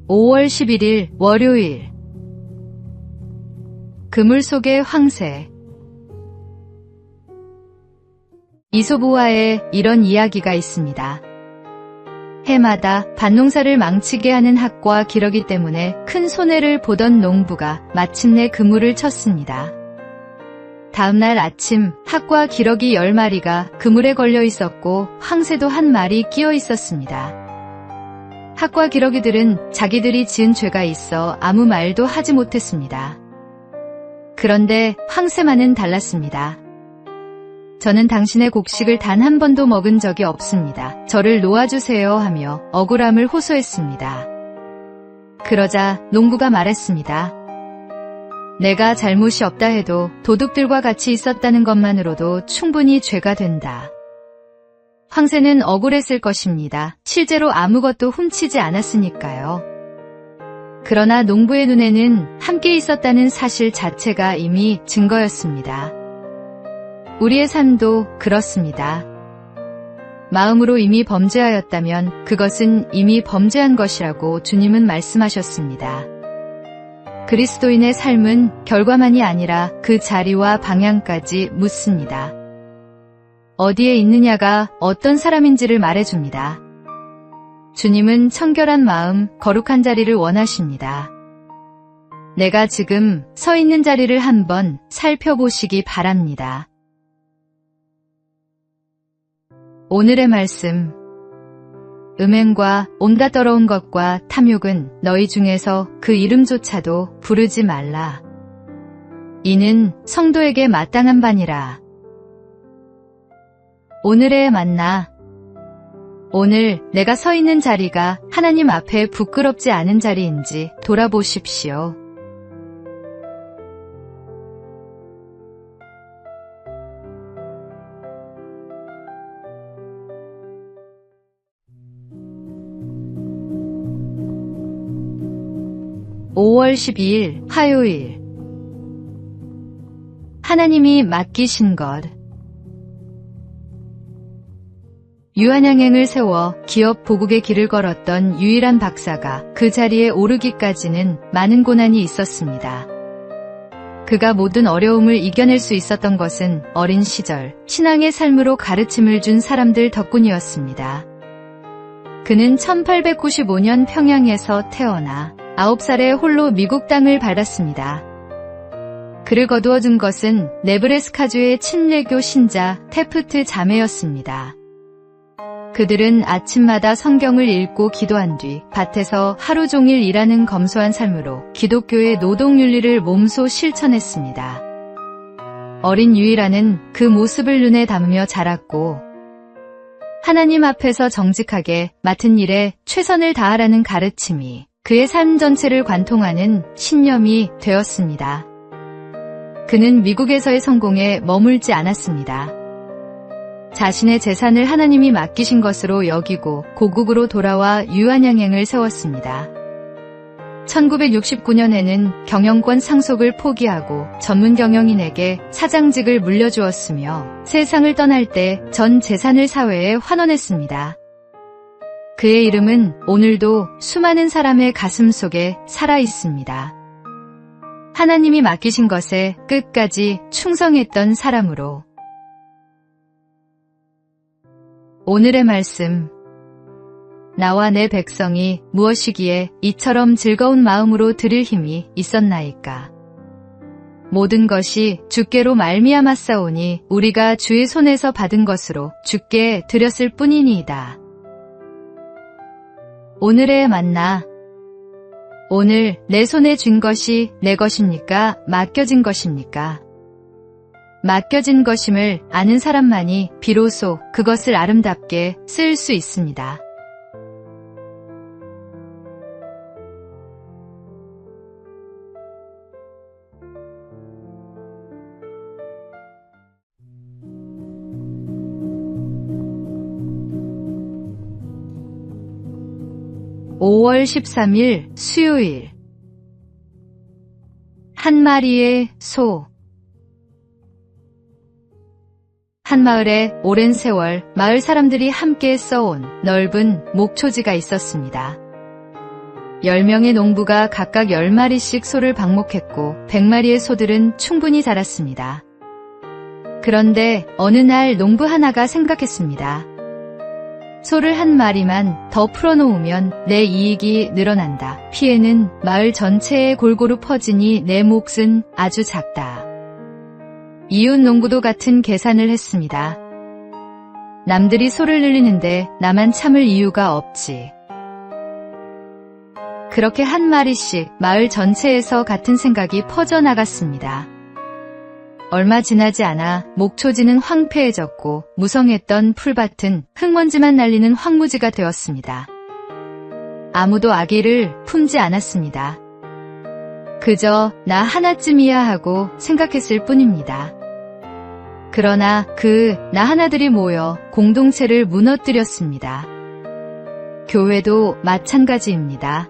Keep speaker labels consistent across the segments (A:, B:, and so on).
A: 5월 11일 월요일. 그물 속의 황새. 이솝우화에 이런 이야기가 있습니다. 해마다 밭농사를 망치게 하는 학과 기러기 때문에 큰 손해를 보던 농부가 마침내 그물을 쳤습니다. 다음날 아침 학과 기러기 10마리가 그물에 걸려 있었고 황새도 1마리 끼어 있었습니다. 학과 기러기들은 자기들이 지은 죄가 있어 아무 말도 하지 못했습니다. 그런데 황새만은 달랐습니다. 저는 당신의 곡식을 단 한 번도 먹은 적이 없습니다. 저를 놓아주세요 하며 억울함을 호소했습니다. 그러자 농부가 말했습니다. 내가 잘못이 없다 해도 도둑들과 같이 있었다는 것만으로도 충분히 죄가 된다. 황새는 억울했을 것입니다. 실제로 아무것도 훔치지 않았으니까요. 그러나 농부의 눈에는 함께 있었다는 사실 자체가 이미 증거였습니다. 우리의 삶도 그렇습니다. 마음으로 이미 범죄하였다면 그것은 이미 범죄한 것이라고 주님은 말씀하셨습니다. 그리스도인의 삶은 결과만이 아니라 그 자리와 방향까지 묻습니다. 어디에 있느냐가 어떤 사람인지를 말해줍니다. 주님은 청결한 마음, 거룩한 자리를 원하십니다. 내가 지금 서 있는 자리를 한번 살펴보시기 바랍니다. 오늘의 말씀. 음행과 온갖 더러운 것과 탐욕은 너희 중에서 그 이름조차도 부르지 말라. 이는 성도에게 마땅한 바니라. 오늘의 만나. 오늘 내가 서 있는 자리가 하나님 앞에 부끄럽지 않은 자리인지 돌아보십시오. (5월 12일) 화요일. 하나님이 맡기신 것. 유한양행을 세워 기업 보국의 길을 걸었던 유일한 박사가 그 자리에 오르기까지는 많은 고난이 있었습니다. 그가 모든 어려움을 이겨낼 수 있었던 것은 어린 시절 신앙의 삶으로 가르침을 준 사람들 덕분이었습니다. 그는 1895년 평양에서 태어나 9살에 홀로 미국 땅을 밟았습니다. 그를 거두어준 것은 네브래스카주의 친례교 신자 테프트 자매였습니다. 그들은 아침마다 성경을 읽고 기도한 뒤 밭에서 하루 종일 일하는 검소한 삶으로 기독교의 노동윤리를 몸소 실천했습니다. 어린 유이라는 그 모습을 눈에 담으며 자랐고 하나님 앞에서 정직하게 맡은 일에 최선을 다하라는 가르침이 그의 삶 전체를 관통하는 신념이 되었습니다. 그는 미국에서의 성공에 머물지 않았습니다. 자신의 재산을 하나님이 맡기신 것으로 여기고 고국으로 돌아와 유한양행을 세웠습니다. 1969년에는 경영권 상속을 포기하고 전문 경영인에게 사장직을 물려주었으며 세상을 떠날 때 전 재산을 사회에 환원했습니다. 그의 이름은 오늘도 수많은 사람의 가슴 속에 살아 있습니다. 하나님이 맡기신 것에 끝까지 충성했던 사람으로. 오늘의 말씀. 나와 내 백성이 무엇이기에 이처럼 즐거운 마음으로 드릴 힘이 있었나이까. 모든 것이 주께로 말미암았사오니 우리가 주의 손에서 받은 것으로 주께 드렸을 뿐이니이다. 오늘의 만나. 오늘 내 손에 쥔 것이 내 것입니까? 맡겨진 것입니까? 맡겨진 것임을 아는 사람만이 비로소 그것을 아름답게 쓸 수 있습니다. (5월 13일) 수요일. 한 마리의 소. 한 마을에 오랜 세월 마을 사람들이 함께 써온 넓은 목초지가 있었습니다. 10명의 농부가 각각 10마리씩 소를 방목했고 100마리의 소들은 충분히 자랐습니다. 그런데 어느 날 농부 하나가 생각했습니다. 소를 한 마리만 더 풀어놓으면 내 이익이 늘어난다. 피해는 마을 전체에 골고루 퍼지니 내 몫은 아주 작다. 이웃 농부도 같은 계산을 했습니다. 남들이 소를 늘리는데 나만 참을 이유가 없지. 그렇게 한 마리씩 마을 전체에서 같은 생각이 퍼져나갔습니다. 얼마 지나지 않아 목초지는 황폐해졌고 무성했던 풀밭은 흙먼지만 날리는 황무지가 되었습니다. 아무도 아기를 품지 않았습니다. 그저 나 하나쯤이야 하고 생각했을 뿐입니다. 그러나 그 나 하나들이 모여 공동체를 무너뜨렸습니다. 교회도 마찬가지입니다.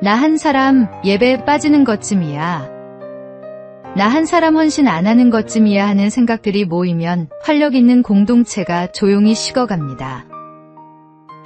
A: 나 한 사람 예배에 빠지는 것쯤이야. 나 한 사람 헌신 안 하는 것쯤이야 하는 생각들이 모이면 활력 있는 공동체가 조용히 식어갑니다.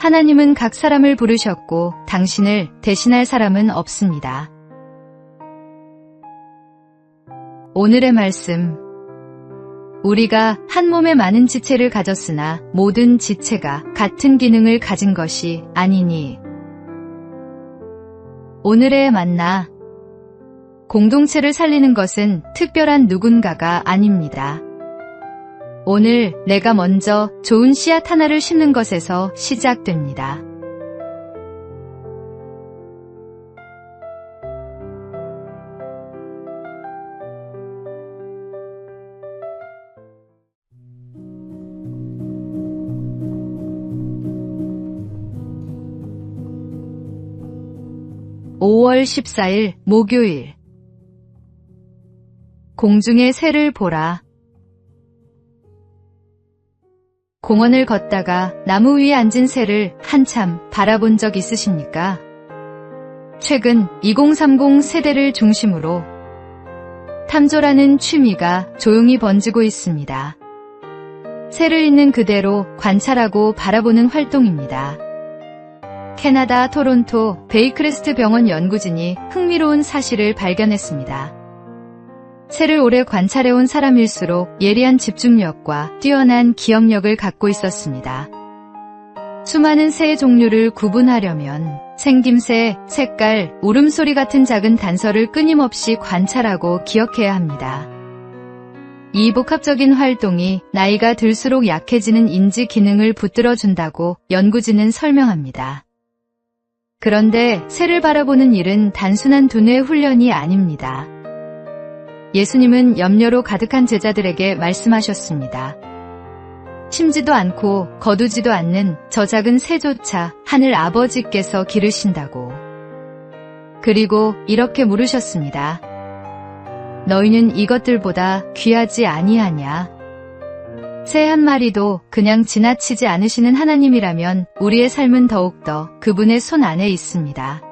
A: 하나님은 각 사람을 부르셨고 당신을 대신할 사람은 없습니다. 오늘의 말씀. 우리가 한 몸에 많은 지체를 가졌으나 모든 지체가 같은 기능을 가진 것이 아니니. 오늘의 만나. 공동체를 살리는 것은 특별한 누군가가 아닙니다. 오늘 내가 먼저 좋은 씨앗 하나를 심는 것에서 시작됩니다. (5월 14일) 목요일. 공중의 새를 보라. 공원을 걷다가 나무 위에 앉은 새를 한참 바라본 적 있으십니까? 최근 2030 세대를 중심으로 탐조라는 취미가 조용히 번지고 있습니다. 새를 있는 그대로 관찰하고 바라보는 활동입니다. 캐나다 토론토 베이크레스트 병원 연구진이 흥미로운 사실을 발견했습니다. 새를 오래 관찰해온 사람일수록 예리한 집중력과 뛰어난 기억력을 갖고 있었습니다. 수많은 새의 종류를 구분하려면 생김새, 색깔, 울음소리 같은 작은 단서를 끊임없이 관찰하고 기억해야 합니다. 이 복합적인 활동이 나이가 들수록 약해지는 인지 기능을 붙들어준다고 연구진은 설명합니다. 그런데 새를 바라보는 일은 단순한 두뇌 훈련이 아닙니다. 예수님은 염려로 가득한 제자들에게 말씀하셨습니다. 심지도 않고 거두지도 않는 저 작은 새조차 하늘 아버지께서 기르신다고. 그리고 이렇게 물으셨습니다. 너희는 이것들보다 귀하지 아니하냐? 새 한 마리도 그냥 지나치지 않으시는 하나님이라면 우리의 삶은 더욱더 그분의 손 안에 있습니다.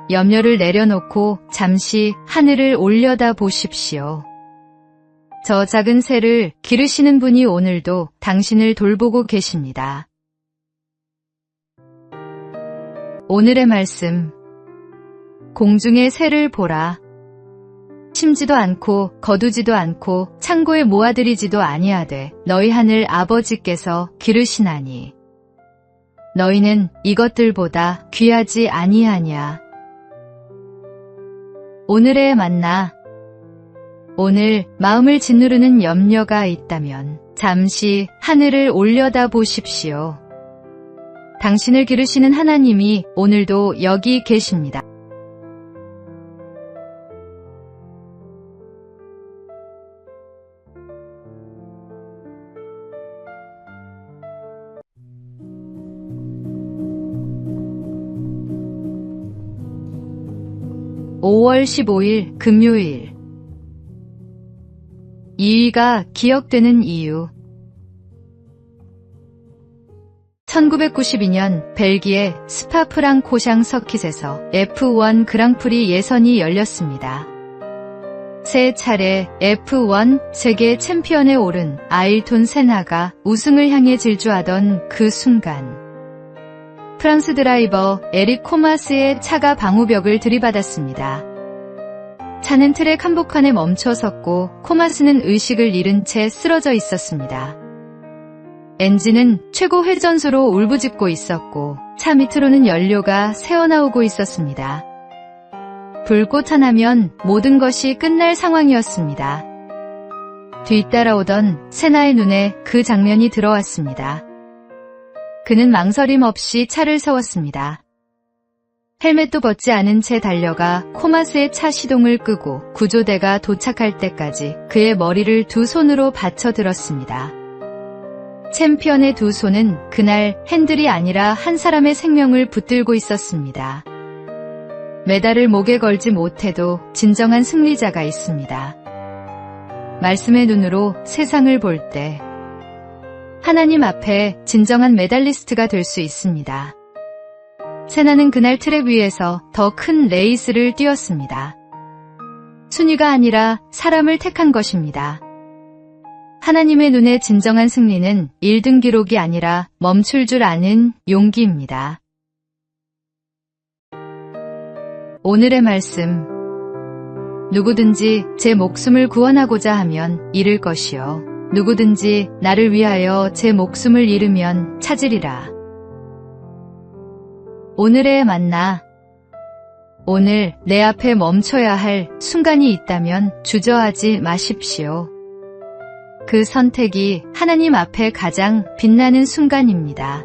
A: 염려를 내려놓고 잠시 하늘을 올려다 보십시오. 저 작은 새를 기르시는 분이 오늘도 당신을 돌보고 계십니다. 오늘의 말씀. 공중의 새를 보라. 심지도 않고 거두지도 않고 창고에 모아들이지도 아니하되 너희 하늘 아버지께서 기르시나니 너희는 이것들보다 귀하지 아니하냐. 오늘의 만나. 오늘 마음을 짓누르는 염려가 있다면 잠시 하늘을 올려다 보십시오. 당신을 기르시는 하나님이 오늘도 여기 계십니다. (5월 15일) 금요일. 이위가 기억되는 이유. 1992년 벨기에 스파프랑코샹 서킷에서 F1 그랑프리 예선이 열렸습니다. 세 차례 F1 세계 챔피언에 오른 아일톤 세나가 우승을 향해 질주하던 그 순간 프랑스 드라이버 에릭 코마스의 차가 방호벽을 들이받았습니다. 차는 트랙 한복판에 멈춰 섰고 코마스는 의식을 잃은 채 쓰러져 있었습니다. 엔진은 최고 회전수로 울부짖고 있었고 차 밑으로는 연료가 새어나오고 있었습니다. 불꽃 하나면 모든 것이 끝날 상황이었습니다. 뒤따라오던 세나의 눈에 그 장면이 들어왔습니다. 그는 망설임 없이 차를 세웠습니다. 헬멧도 벗지 않은 채 달려가 코마스의 차 시동을 끄고 구조대가 도착할 때까지 그의 머리를 두 손으로 받쳐 들었습니다. 챔피언의 두 손은 그날 핸들이 아니라 한 사람의 생명을 붙들고 있었습니다. 메달을 목에 걸지 못해도 진정한 승리자가 있습니다. 말씀의 눈으로 세상을 볼 때 하나님 앞에 진정한 메달리스트가 될 수 있습니다. 세나는 그날 트랙 위에서 더 큰 레이스를 뛰었습니다. 순위가 아니라 사람을 택한 것입니다. 하나님의 눈에 진정한 승리는 1등 기록이 아니라 멈출 줄 아는 용기입니다. 오늘의 말씀. 누구든지 제 목숨을 구원하고자 하면 잃을 것이요. 누구든지 나를 위하여 제 목숨을 잃으면 찾으리라. 오늘의 만나. 오늘 내 앞에 멈춰야 할 순간이 있다면 주저하지 마십시오. 그 선택이 하나님 앞에 가장 빛나는 순간입니다.